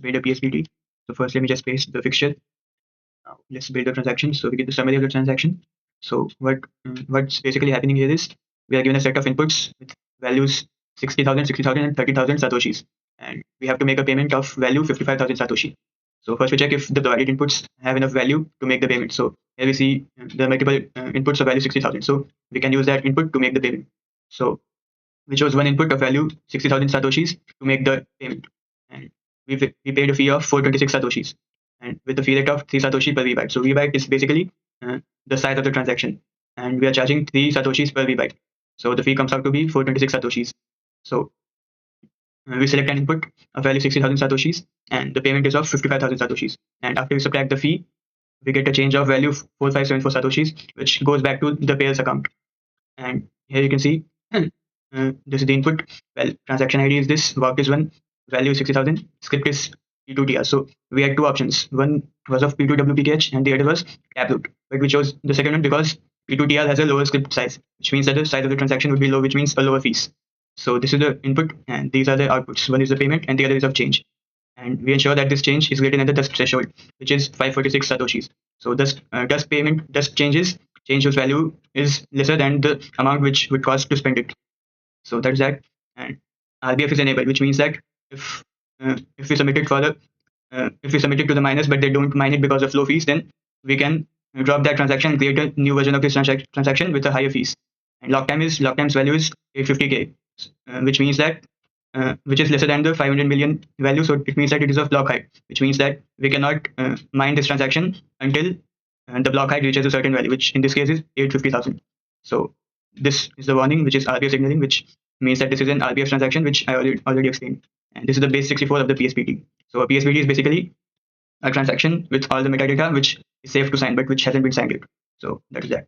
build a psbt. So first let me just paste the fixture. Now let's build the transaction. So we get the summary of the transaction. So what's basically happening here is we are given a set of inputs with values 60,000, 60,000, and 30,000 satoshis, and we have to make a payment of value 55,000 satoshi. So first we check if the provided inputs have enough value to make the payment. So here we see the multiple inputs of value 60,000. So we can use that input to make the payment. So we chose one input of value 60,000 satoshis to make the payment, and we paid a fee of 426 satoshis, and with the fee rate of 3 satoshi per vbyte. So vbyte is basically the size of the transaction, and we are charging 3 satoshis per vbyte. So the fee comes out to be 426 satoshis. So we select an input of value 60,000 satoshis, and the payment is of 55,000 satoshis. And after we subtract the fee, we get a change of value 4574 satoshis, which goes back to the payer's account. And here you can see this is the input. Well, transaction ID is this, work is 1, value is 60,000, script is P2TR. So we had two options. One was of P2WPKH and the other was Taproot. But we chose the second one because P2TR has a lower script size, which means that the size of the transaction would be low, which means a lower fees. So this is the input and these are the outputs. One is the payment and the other is of change. And we ensure that this change is greater than the dust threshold, which is 546 satoshis. So dust payment, dust change whose value is lesser than the amount which would cost to spend it. So that's that. And RBF is enabled, which means that if we submit it for the if we submit it to the miners but they don't mine it because of low fees, then we can drop that transaction and create a new version of this transaction with a higher fees. And lock time's value is 850k, which means that which is lesser than the 500 million value. So it means that it is of block height, which means that we cannot mine this transaction until the block height reaches a certain value, which in this case is 850,000. So this is the warning, which is RBF signaling, which means that this is an RBF transaction, which I already explained. And this is the base 64 of the psbt. So a psbt is basically a transaction with all the metadata which is safe to sign but which hasn't been signed yet. So that is that.